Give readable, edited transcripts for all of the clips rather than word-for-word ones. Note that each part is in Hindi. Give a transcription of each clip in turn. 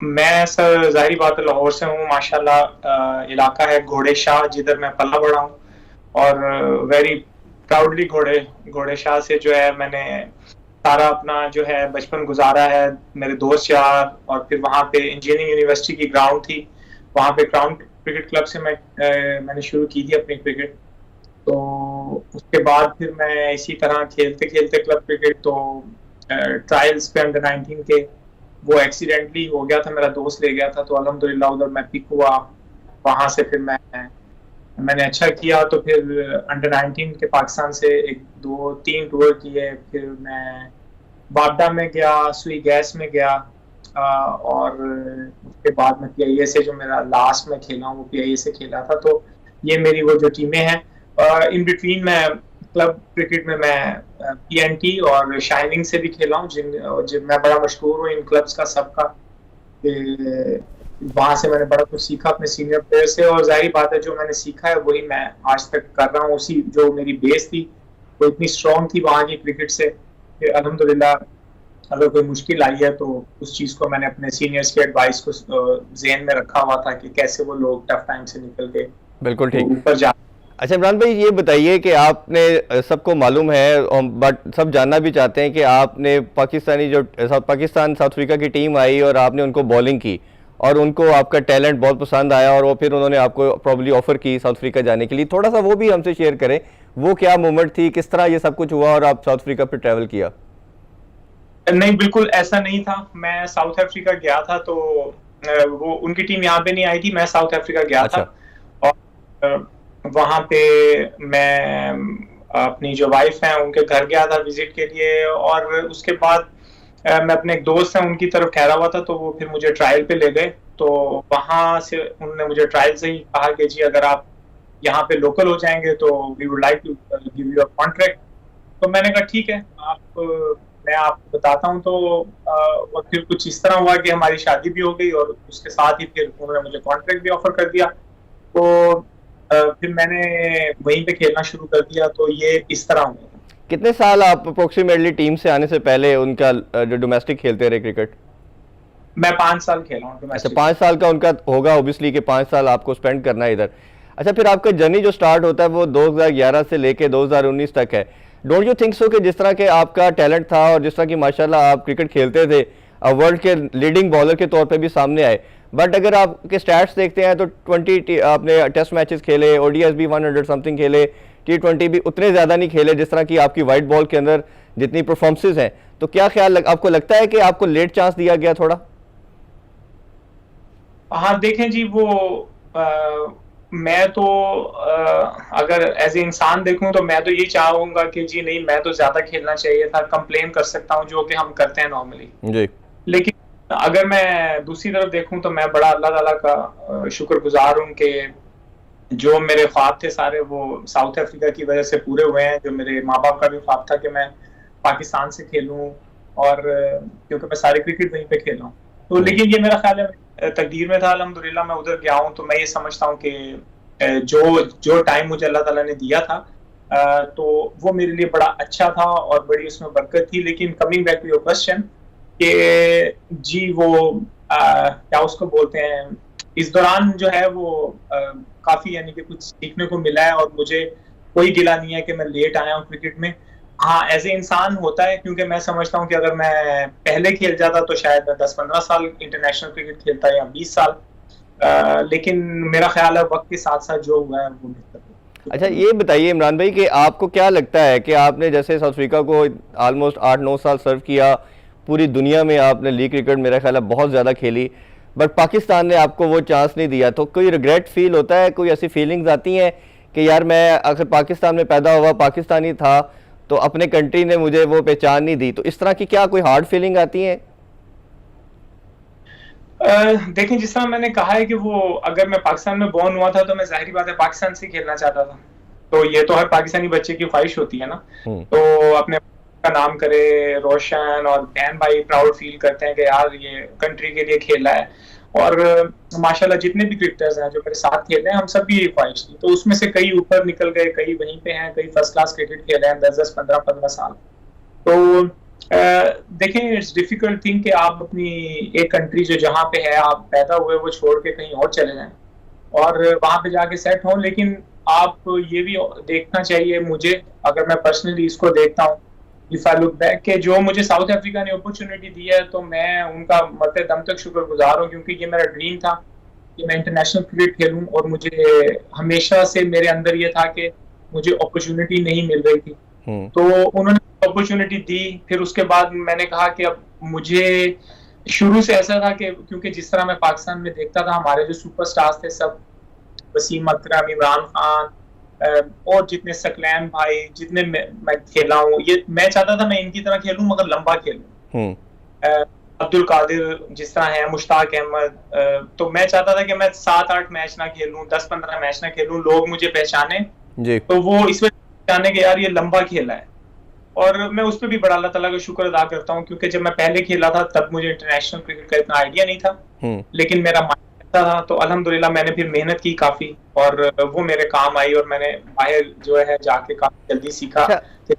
मैं सर ज़ाहिर बात है लाहौर से हूँ माशाल्लाह। इलाका है घोड़े शाह जिधर मैं पला बड़ा हूँ। और वेरी प्राउडली घोड़े घोड़े शाह से जो है मैंने सारा अपना जो है बचपन गुजारा है। मेरे दोस्त यार और फिर वहाँ पे इंजीनियरिंग यूनिवर्सिटी की ग्राउंड थी। वहाँ पे क्राउन क्रिकेट क्लब से मैंने शुरू की थी अपनी क्रिकेट। तो उसके बाद फिर मैं इसी तरह खेलते खेलते क्लब क्रिकेट तो ट्रायल्स पे अंडर 19 के वो एक्सीडेंटली हो गया था, मेरा दोस्त ले गया था तो अल्हम्दुलिल्लाह उधर मैं पिक हुआ। वहां से फिर मैंने अच्छा किया तो फिर अंडर 19 के पाकिस्तान से एक दो तीन टूर किए। फिर मैं वापडा में गया, सुई गैस में गया। और उसके बाद में पीआईए से जो मेरा लास्ट में खेला हूँ वो पीआईए से खेला था। तो ये मेरी वो जो टीमें हैं इन बिटवीन मैं क्लब क्रिकेट में मैं पीएनटी और शाइनिंग से भी खेला हूँ जिन मैं बड़ा मशहूर हूँ इन क्लब्स का सबका। वहां से मैंने बड़ा कुछ सीखा अपने सीनियर प्लेयर से और जाहिर बात है जो मैंने सीखा है वही मैं आज तक कर रहा हूँ। उसी जो मेरी बेस थी वो इतनी स्ट्रांग थी वहां की क्रिकेट से कि अल्हम्दुलिल्लाह अगर कोई मुश्किल आई है तो उस चीज को मैंने अपने सीनियर्स के एडवाइस को ज़हन में रखा हुआ था कि कैसे वो लोग टफ टाइम से निकल के बिल्कुल तो ठीक। ऊपर जा। अच्छा इमरान भाई, ये बताइए कि आपने सबको मालूम है बट सब जानना भी चाहते हैं कि आपने पाकिस्तानी जो पाकिस्तान साउथ अफ्रीका की टीम आई और आपने उनको बॉलिंग की और उनको आपका टैलेंट बहुत पसंद आया और वो फिर उन्होंने आपको प्रॉब्ली ऑफर की साउथ अफ्रीका जाने के लिए। थोड़ा सा वो भी हमसे शेयर करें, वो क्या मोमेंट थी, किस तरह ये सब कुछ हुआ और आप साउथ अफ्रीका पे ट्रैवल किया। नहीं, बिल्कुल ऐसा नहीं था। मैं साउथ अफ्रीका गया था तो वो उनकी टीम यहाँ पे नहीं आई थी, मैं साउथ अफ्रीका गया था। अच्छा। और वहां पे मैं अपनी जो वाइफ है उनके घर गया था विजिट के लिए। और उसके बाद मैं अपने एक दोस्त है उनकी तरफ ठहरा हुआ था तो वो फिर मुझे ट्रायल पे ले गए। तो वहां से उन्होंने मुझे ट्रायल से ही कहा कि जी अगर आप यहाँ पे लोकल हो जाएंगे तो we would like to give you a contract. तो मैंने कहा ठीक है, मैं आपको बताता हूँ। तो और फिर कुछ इस तरह हुआ कि हमारी शादी भी हो गई और उसके साथ ही फिर उन्होंने मुझे कॉन्ट्रैक्ट भी ऑफर कर दिया। तो फिर मैंने वहीं पे खेलना शुरू कर दिया। तो ये इस तरह हुआ। कितने साल आप अप्रोक्सीमेटली टीम से आने से पहले उनका जो डोमेस्टिक खेलते रहे क्रिकेट। मैं 5 साल खेला हूँ अच्छा, डोमेस्टिक। 5 साल का उनका होगा ओबियसली कि 5 साल आपको स्पेंड करना है इधर। अच्छा, फिर आपका जर्नी जो स्टार्ट होता है वो 2011 से लेके 2019 तक है। डोंट यू थिंक सो कि जिस तरह के आपका टैलेंट था और जिस तरह की माशाल्लाह आप क्रिकेट खेलते थे, वर्ल्ड के लीडिंग बॉलर के तौर पे भी सामने आए, बट अगर आपके स्टैट्स देखते हैं तो 20 आपने टेस्ट मैचेस खेले, ओडीएस भी 100 समथिंग खेले, T20 भी उतने ज़्यादा नहीं खेले जिस तरह की आपकी वाइट बॉल के अंदर जितनी परफॉर्मेंसेज हैं। तो क्या आपको लगता है कि आपको लेट चांस दिया गया थोड़ा। हाँ देखें जी, वो मैं तो अगर एज ए इंसान देखूं तो मैं तो ये चाहूंगा कि जी नहीं, मैं तो ज्यादा खेलना चाहिए था, कंप्लेन कर सकता हूँ जो कि हम करते हैं नॉर्मली। जी। लेकिन अगर मैं दूसरी तरफ देखूं तो मैं बड़ा अल्लाह ताला का शुक्रगुजार हूं कि जो मेरे ख्वाब थे सारे वो साउथ अफ्रीका की वजह से पूरे हुए हैं। जो मेरे माँ बाप का भी ख्वाब था कि मैं पाकिस्तान से खेलूं और क्योंकि मैं सारे क्रिकेट वहीं पे खेला हूँ। तो लेकिन ये मेरा ख्याल है तकदीर में था। अल्हम्दुलिल्लाह मैं उधर गया हूँ तो मैं ये समझता हूँ कि जो जो टाइम मुझे अल्लाह ताला ने दिया था तो वो मेरे लिए बड़ा अच्छा था और बड़ी उसमें बरकत थी। लेकिन coming back to your question कि जी वो क्या उसको बोलते हैं, इस दौरान जो है वो काफी यानी कि कुछ सीखने को मिला है और मुझे कोई गिला नहीं है कि मैं लेट आया हूँ क्रिकेट में। हाँ एज ए इंसान होता है क्योंकि मैं समझता हूँ कि अगर मैं पहले खेल जाता तो शायद मैं 10-15 साल इंटरनेशनल क्रिकेट खेलता या 20 साल। लेकिन मेरा ख्याल है वक्त के साथ साथ जो हुआ है वो बेहतर अच्छा, है। ये बताइए इमरान भाई कि आपको क्या लगता है कि आपने जैसे साउथ अफ्रीका को ऑलमोस्ट 8-9 साल सर्व किया, पूरी दुनिया में आपने लीग क्रिकेट मेरा ख्याल है बहुत ज़्यादा खेली, बट पाकिस्तान ने आपको वो चांस नहीं दिया, तो कोई रिग्रेट फील होता है, कोई ऐसी फीलिंग्स आती हैं कि यार मैं अगर पाकिस्तान में पैदा हुआ, पाकिस्तानी था, तो अपने कंट्री ने मुझे वो पहचान नहीं दी, तो इस तरह की क्या कोई हार्ड फीलिंग आती है। देखें जिस तरह मैंने कहा है कि वो अगर मैं पाकिस्तान में बॉर्न हुआ था तो मैं जाहिर बात है पाकिस्तान से खेलना चाहता था। तो ये तो हर पाकिस्तानी बच्चे की ख्वाहिश होती है ना। हम्म। तो अपने का नाम करे रोशन और बहन भाई प्राउड फील करते हैं कि यार ये कंट्री के लिए खेला है। और माशाल्लाह जितने भी क्रिकेटर्स हैं जो मेरे साथ खेले हैं हम सब भी ये ख्वाहिश थी। तो उसमें से कई ऊपर निकल गए, कई वहीं पे हैं, कई फर्स्ट क्लास क्रिकेट खेले हैं 10-10 15-15 साल। तो देखें, इट्स डिफिकल्ट थिंग कि आप अपनी एक कंट्री जो जहाँ पे है आप पैदा हुए वो छोड़ के कहीं और चले जाएं और वहां पे जाके सेट हों। लेकिन आप ये भी देखना चाहिए, मुझे अगर मैं पर्सनली इसको देखता हूँ, इफ आई लुक बैक, कि जो मुझे साउथ अफ्रीका ने अपॉर्चुनिटी दी है तो मैं उनका मरते दम तक शुक्रगुजार हूँ, क्योंकि ये मेरा ड्रीम था कि मैं इंटरनेशनल क्रिकेट खेलूं और मुझे हमेशा से मेरे अंदर ये था कि मुझे अपॉर्चुनिटी नहीं मिल रही थी। तो उन्होंने अपॉर्चुनिटी दी। फिर उसके बाद मैंने कहा कि अब मुझे, शुरू से ऐसा था कि क्योंकि जिस तरह मैं पाकिस्तान में देखता था हमारे जो सुपरस्टार्स थे सब, वसीम अकरम, इमरान खान और जितने सकलैन भाई, जितने मैं खेला हूँ, ये मैं चाहता था मैं इनकी तरह खेलूं मगर लंबा खेलूं। अब्दुल कादिर जिस तरह है, मुश्ताक अहमद, तो मैं चाहता था कि मैं 7-8 मैच ना खेलूं, 10-15 मैच ना खेलूं, लोग मुझे पहचाने जी। तो वो इस वजह पहचाने के यार ये लंबा खेला है। और मैं उस पर भी बड़ा अल्लाह ताला का शुक्र अदा करता हूँ, क्योंकि जब मैं पहले खेला था तब मुझे इंटरनेशनल क्रिकेट का इतना आइडिया नहीं था, लेकिन मेरा माइंड था, तो अल्हम्दुलिल्लाह मैंने फिर मेहनत की काफी और वो मेरे काम आई और मैंने बाहर जो है जाके काफी जल्दी सीखा कि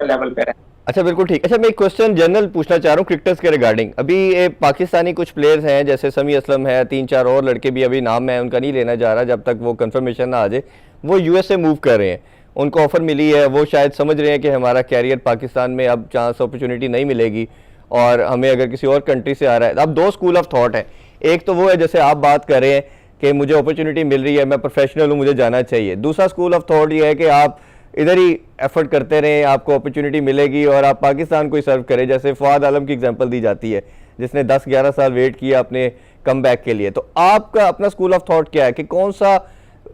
लेवल पे रहे। अच्छा, बिल्कुल ठीक। अच्छा, मैं एक क्वेश्चन जनरल पूछना चाह रहा हूँ क्रिकेटर्स के रिगार्डिंग। अभी ये पाकिस्तानी कुछ प्लेयर्स हैं जैसे समी असलम है, 3-4 और लड़के भी, अभी नाम मैं उनका नहीं लेना चाह रहा जब तक वो कंफर्मेशन ना आ जाए, वो यूएसए मूव कर रहे हैं, उनको ऑफर मिली है, वो शायद समझ रहे हैं कि हमारा कैरियर पाकिस्तान में अब चांस अपॉर्चुनिटी नहीं मिलेगी और हमें अगर किसी और कंट्री से आ रहा है। अब दो स्कूल ऑफ थॉट है, एक तो वो है जैसे आप बात कर रहे हैं कि मुझे अपॉर्चुनिटी मिल रही है, मैं प्रोफेशनल हूँ, मुझे जाना चाहिए। दूसरा स्कूल ऑफ थॉट ये है कि आप इधर ही एफर्ट करते रहें, आपको अपॉर्चुनिटी मिलेगी और आप पाकिस्तान को ही सर्व करें। जैसे फवाद आलम की एग्जांपल दी जाती है जिसने 10-11 साल वेट किया अपने कम बैक के लिए। तो आपका अपना स्कूल ऑफ थॉट क्या है कि कौन सा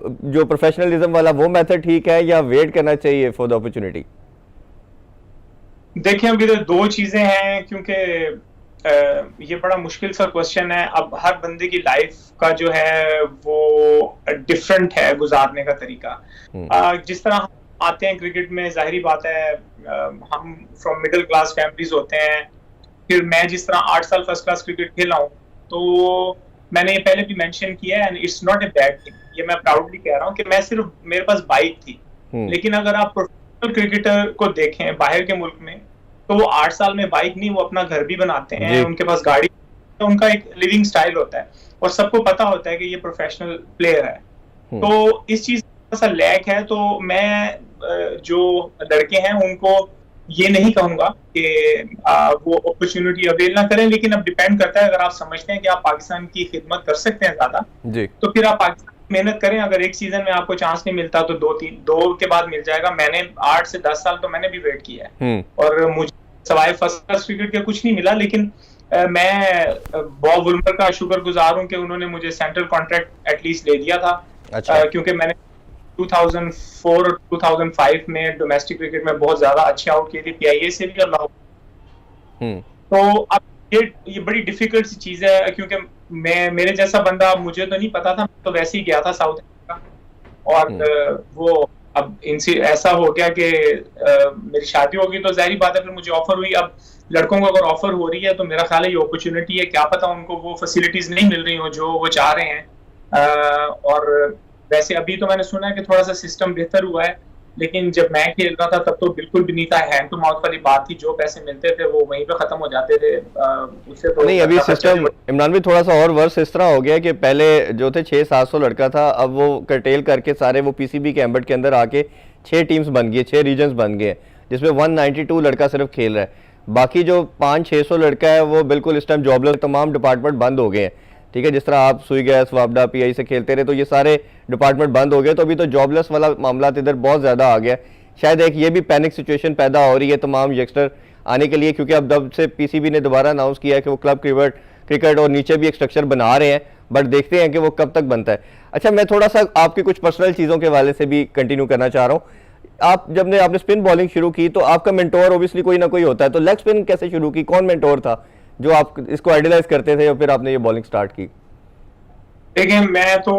जो प्रोफेशनलिज्म वाला वो मेथड ठीक है या वेट करना चाहिए फॉर द अपॉर्चुनिटी? देखिए, अभी तो दो चीजें हैं, क्योंकि ये बड़ा मुश्किल सा क्वेश्चन है। अब हर बंदे की लाइफ का जो है वो डिफरेंट है गुजारने का तरीका। जिस तरह आते हैं क्रिकेट में, जाहिर बात है हम फ्रॉम मिडिल क्लास फैमिलीज होते हैं। फिर मैं जिस तरह 8 साल फर्स्ट क्लास क्रिकेट खेला हूँ, तो मैंने ये पहले भी मेंशन किया है and it's not a bad thing, ये मैं प्राउडली कह रहा हूँ कि मैं सिर्फ, मेरे पास बाइक थी। लेकिन अगर आप प्रोफेशनल क्रिकेटर को देखें बाहर के मुल्क में, तो वो 8 साल में बाइक नहीं, वो अपना घर भी बनाते हैं, उनके पास गाड़ी, तो उनका एक लिविंग स्टाइल होता है और सबको पता होता है कि ये प्रोफेशनल प्लेयर है। तो इस चीज सा लैक है। तो मैं जो लड़के हैं उनको ये नहीं कहूंगा कि वो अपॉर्चुनिटी अवेल ना करें, लेकिन अब डिपेंड करता है, अगर आप समझते हैं कि आप पाकिस्तान की खिदमत कर सकते हैं ज्यादा तो फिर आप पाकिस्तान मेहनत करें। अगर एक सीजन में आपको चांस नहीं मिलता तो 2 के बाद मिल जाएगा। मैंने 8 से 10 साल तो मैंने भी वेट किया है और मुझे सवाए फर्स्ट क्लास क्रिकेट के कुछ नहीं मिला, लेकिन मैं बॉब वुलमर का शुक्रगुजार हूं कि उन्होंने मुझे सेंट्रल कॉन्ट्रैक्ट एटलीस्ट ले दिया था। अच्छा। क्योंकि मैंने 2004 और 2005 में डोमेस्टिक क्रिकेट में बहुत ज्यादा अच्छे आउट किए थे, पीआईए से भी और लाहौर। तो अब ये बड़ी डिफिकल्ट सी चीज है, क्योंकि मेरे जैसा बंदा, मुझे तो नहीं पता था, तो वैसे ही गया था साउथ अफ्रीका और वो अब इनसे ऐसा हो गया कि मेरी शादी होगी तो जाहिर बात है फिर मुझे ऑफर हुई। अब लड़कों को अगर ऑफर हो रही है तो मेरा ख्याल है ये अपॉर्चुनिटी है, क्या पता उनको वो फैसिलिटीज नहीं मिल रही हो जो वो चाह रहे हैं। और वैसे अभी तो मैंने सुना है कि थोड़ा सा सिस्टम बेहतर हुआ है, लेकिन जब मैं खेल रहा था तब तो बिल्कुल भी नहीं था। हैंड टू माउथ वाली बात थी, जो पैसे मिलते थे वो वहीं पे खत्म हो जाते थे। उससे तो नहीं, अभी सिस्टम इमरान भी थोड़ा सा और वर्स इस तरह हो गया कि पहले जो थे 600-700 लड़का था, अब वो कर्टेल करके सारे वो पीसीबी के एम्बट के अंदर आके 6 टीम्स बन गई, 6 रीजन्स बन गए, जिसमें 192 लड़का सिर्फ खेल रहा है। बाकी जो 500-600 लड़का है वो बिल्कुल इस टाइम जॉबलेस, तमाम डिपार्टमेंट बंद हो गए हैं। ठीक है, जिस तरह आप सुई गैस, वापडा, पीआई से खेलते रहे तो ये सारे डिपार्टमेंट बंद हो गए, तो अभी तो जॉबलेस वाला मामला इधर बहुत ज़्यादा आ गया। शायद एक ये भी पैनिक सिचुएशन पैदा हो रही है तमाम यंगस्टर आने के लिए, क्योंकि अब जब से पीसीबी ने दोबारा अनाउंस किया है कि वो क्लब क्रिकेट और नीचे भी एक स्ट्रक्चर बना रहे हैं, बट देखते हैं कि वो कब तक बनता है। अच्छा, मैं थोड़ा सा आपकी कुछ पर्सनल चीज़ों के हवाले से भी कंटिन्यू करना चाह रहा हूँ। आपने स्पिन बॉलिंग शुरू की तो आपका मेंटोर ओबियसली कोई ना कोई होता है, तो लेग स्पिन कैसे शुरू की? कौन मेंटोर था जो आप इसको आइडियलाइज करते थे और फिर आपने ये बॉलिंग स्टार्ट की? देखिए, मैं तो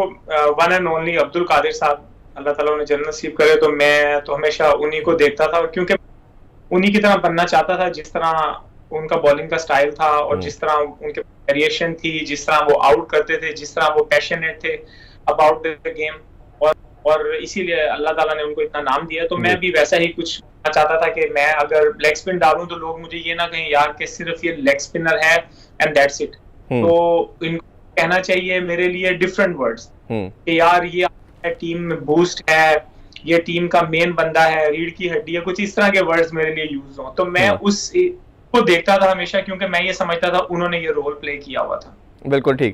one and only Abdul Qadir साहब, अल्लाह ताला उन्हें जन्नत नसीब करे, तो मैं तो हमेशा उन्हीं को देखता था, क्योंकि उन्हीं की तरह बनना चाहता था, जिस तरह उनका बॉलिंग का स्टाइल था और जिस तरह उनके वेरिएशन थी, जिस तरह वो आउट करते थे, जिस तरह वो पैशनेट थे अबाउट द गेम, और इसीलिए अल्लाह ताला ने उनको इतना नाम दिया। तो मैं भी वैसा ही कुछ चाहता था कि मैं अगर लेग स्पिन डालूं तो लोग मुझे ये ना कहें यार कि सिर्फ ये लेग स्पिनर है एंड दैट्स इट। तो इनको कहना चाहिए मेरे लिए डिफरेंट वर्ड्स कि यार ये टीम में बूस्ट है, ये टीम का मेन बंदा है, रीढ़ की हड्डी है, कुछ इस तरह के वर्ड्स मेरे लिए यूज हो। तो मैं उस को देखता था हमेशा, क्योंकि मैं ये समझता था उन्होंने ये रोल प्ले किया हुआ था। बिल्कुल ठीक।